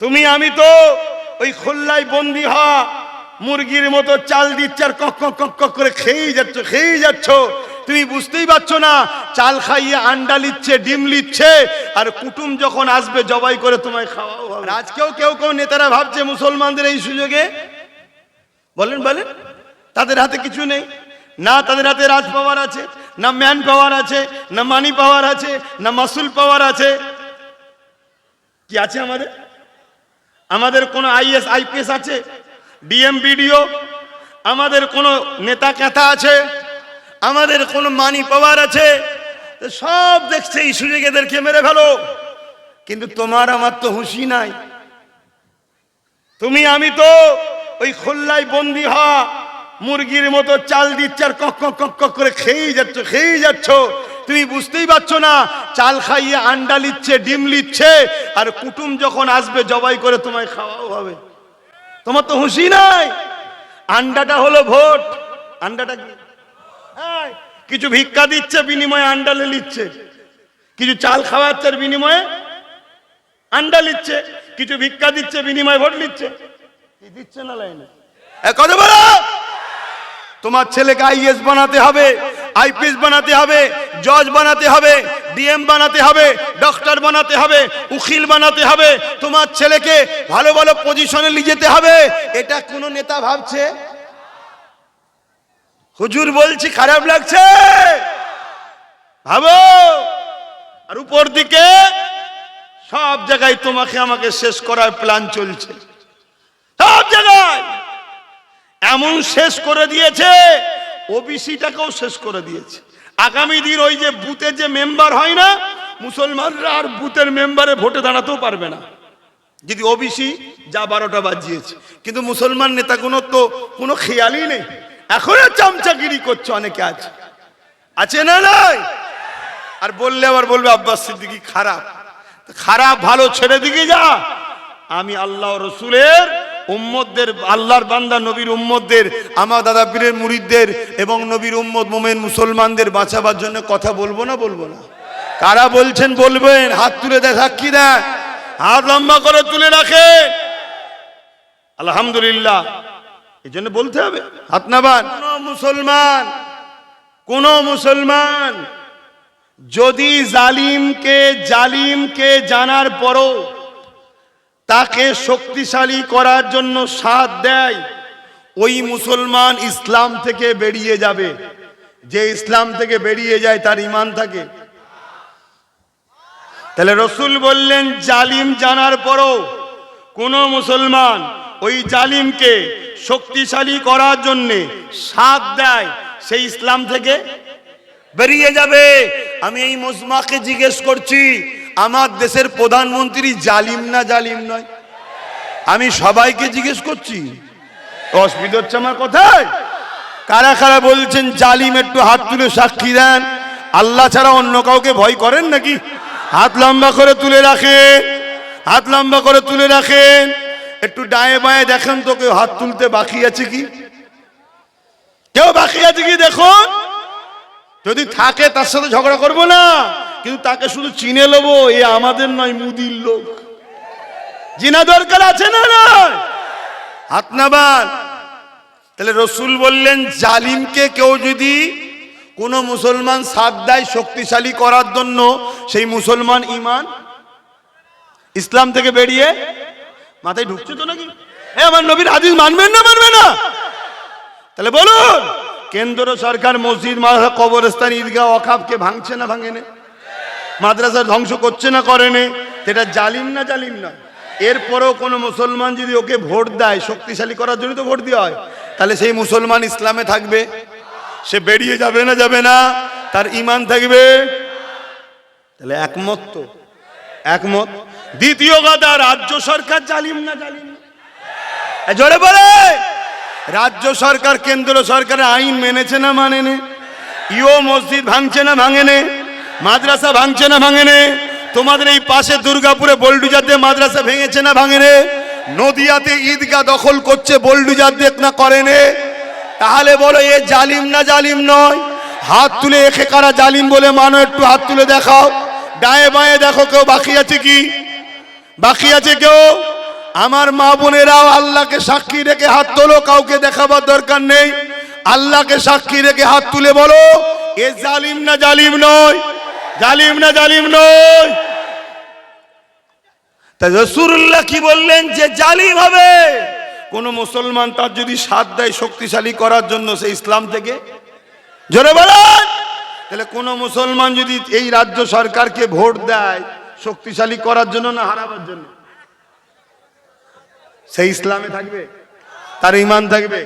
তুমি আমি তো ওই খোল্লায় বন্দি হওয়া মুরগির মতো চাল দিচ্ছে আর কক কক কক কক করে খেয়েই যাচ্ছ। তুমি বুঝতেই পারছো না চাল খাইয়ে আন্ডা লিচ্ছে, ডিম লিচ্ছে, আর কুটুম যখন আসবে জবাই করে তোমায় খাওয়াও হবে। আজকেও কেউ কেউ নেতারা ভাবছে মুসলমানদের এই সুযোগে বলেন তাদের হাতে কিছু নেই না, তাদের হাতে রাজ পাওয়ার আছে না, ম্যান পাওয়ার আছে না, মানি পাওয়ার আছে না, মাসুল পাওয়ার আছে। কি আছে আমাদের কোন আইএস আইপিএস আছে, ডিএম বিডিও, আমাদের কোন নেতা কেতা আছে, আমাদের কোন মানি পাওয়ার আছে? সব দেখছে এই সুযোগে এদেরকে মেরে ফেলো। কিন্তু তোমার আমার তো হুঁশি নাই। তুমি আমি তো ওই খোল্লায় বন্দি হওয়া মুরগির মতো চাল দিচ্ছে আর কক কক কক কক করে খেয়েই যাচ্ছ। তুমি বুঝতেই পারছো না চাল খাইয়ে আন্ডা লিচ্ছে, ডিম লিচ্ছে, আর কুটুম যখন আসবে জবাই করে তোমায় খাওয়াও হবে। তোমার তো হুঁশি নাই। আন্ডাটা হলো ভোট। আন্ডাটা কি? কিছু ভিক্ষা দিচ্ছে, বিনিময়ে আন্ডা লিচ্ছে। কিছু চাল খাওয়াচ্ছে বিনিময়ে আন্ডা লিচ্ছে। কিছু ভিক্ষা দিচ্ছে, বিনিময়ে ভোট লিচ্ছে। কি দিচ্ছে না লাইনে কথা বলো। তোমার ছেলেকে আইএস বানাতে হবে, আইপিএস বানাতে হবে, জজ বানাতে হবে, ডিএম বানাতে হবে, ডক্টর বানাতে হবে, উকিল বানাতে হবে, তোমার ছেলেকে ভালো ভালো পজিশনে নিয়ে যেতে হবে। এটা কোন নেতা ভাবছে? হুজুর বলছি খারাপ লাগছে? ভাবো। আর উপর দিকে সব জায়গায় তোমাকে আমাকে শেষ করার প্ল্যান চলছে। সব জায়গায় এমন শেষ করে দিয়েছে, ওবিসিটাকেও শেষ করে দিয়েছে। আগামী দিন ওই যে বুথের যে মেম্বার হয় না, মুসলমানরা আর বুথের মেম্বারে ভোটে দাঁড়াতেও পারবে না, যদি ওবিসি যা 12টা বাজিয়েছে। কিন্তু মুসলমান নেতাগুলো তো কোনো খেয়ালই নেই, এখনো চামচাগিরি করছে। অনেকে আছে না নাই? আর বললে আবার বলবে আব্বাস সিদ্দিকী খারাপ। খারাপ ভালো ছেড়ে দিকে যা। আমি আল্লাহ রসুলের উম্মতদের, আল্লাহর বান্দা নবীর উম্মতদের, আমার দাদা পীরের মুরিদদের এবং নবীর উম্মত মোমেন মুসলমানদের বাঁচাবার জন্য কথা বলবো না? কারা বলছেন বলবেন? হাত তুলে দেয়, সাক্ষী দেয়, হাত লম্বা করে তুলে রাখে। আলহামদুলিল্লাহ। এই জন্য বলতে হবে হাত নামান। কোন মুসলমান যদি জালিমকে জানার পরও তাকে শক্তিশালী করার জন্য সাথ দেয়, ওই মুসলমান ইসলাম থেকে বেরিয়ে যাবে। যে ইসলাম থেকে বেরিয়ে যায় তার ঈমান থাকে। তাহলে রসুল বললেন জালিম জানার পরও কোন মুসলমান ওই জালিমকে শক্তিশালী করার জন্য সাথ দেয়, সেই ইসলাম থেকে বেরিয়ে যাবে। আমি এই মুসমাকে জিজ্ঞেস করছি, আমার দেশের প্রধানমন্ত্রী জালিম না জালিম নয়? আমি সবাইকে জিজ্ঞেস করছি, অসুবিধা হচ্ছে আমার কথায়? কারা কারা বলছেন জালিম একটু হাত তুলে সাক্ষী দেন। আল্লাহ ছাড়া অন্য কাউকে ভয় করেন নাকি? হাত লম্বা করে তুলে রাখেন, হাত লম্বা করে তুলে রাখেন। একটু ডায়ে বায়ে দেখেন তো কেউ হাত তুলতে বাকি আছে কি? কেউ বাকি আছে কি দেখুন। যদি থাকে তার সাথে ঝগড়া করবো না, কিন্তু তাকে শুধু চিনে নেবো, এ আমাদের নয়, মুদির লোক। জিনা দরকার আছে না? হাত নামান। তাহলে রসুল বললেন জালিমকে কেউ যদি কোন মুসলমান সাথ দেয় শক্তিশালী করার জন্য, সেই মুসলমান ঈমান ইসলাম থেকে বেরিয়ে, মাথায় ঢুকছে তো নাকি? আমার নবীর হাদিস মানবেন না? তাহলে বলুন, কেন্দ্র সরকার মসজিদ, মাদ্রাসা, কবরস্থান, ঈদগাহ, ওয়াকফকে ভাঙছে না ভাঙেনে? মাদ্রাসা ধ্বংস করছে না করেনে? এটা জালিম না জালিম না? এরপরেও কোনো মুসলমান যদি ওকে ভোট দেয়, শক্তিশালী করার জন্য তো ভোট দেওয়া হয়, তাহলে সেই মুসলমান ইসলামে থাকবে? সে বেরিয়ে যাবে না? তার ঈমান থাকবে? তাহলে একমত তো? একমত। দ্বিতীয় কথা, রাজ্য সরকার জালিম না জালিম? জোরে বলে। রাজ্য সরকার কেন্দ্র সরকারের আইন মেনেছে না মানেনে? ইও মসজিদ ভাঙছে না ভাঙেনে? মাদ্রাসা ভাঙছে না ভাঙেনে? তোমাদের এই পাশে দুর্গাপুরে বোলডুজার দিয়ে মাদ্রাসা ভেঙেছে না ভাঙেনে? নদিয়াতে ঈদগাহ দখল করছে বোলডুজার দিয়ে না করেনে? তাহলে বলো এ জালিম না জালিম নয়? হাত তুলে একে কারা জালিম বলে মানো? একটু হাত তুলে দেখাও। ডায়ে বায়ে দেখো কেউ বাকি আছে কি? বাকি আছে কেউ? আমার মা বোনেরাও আল্লাহকে সাক্ষী রেখে হাত তোলো, কাউকে দেখাবার দরকার নেই। আল্লাহকে সাক্ষী রেখে হাত তুলে বলো, এ জালিম না জালিম নয়, জালিম না জালিম নয়। তাই রাসূলুল্লাহ কি বললেন যে জালিম হবে কোন মুসলমান, তার যদি সাথ দেয় শক্তিশালী করার জন্য, সে ইসলাম থেকে, জোরে বলেন। তাহলে কোন মুসলমান যদি এই রাজ্য সরকারকে ভোট দেয় শক্তিশালী করার জন্য না হারাবার জন্য, সেই ইসলামে থাকবে? তার ঈমান থাকবে?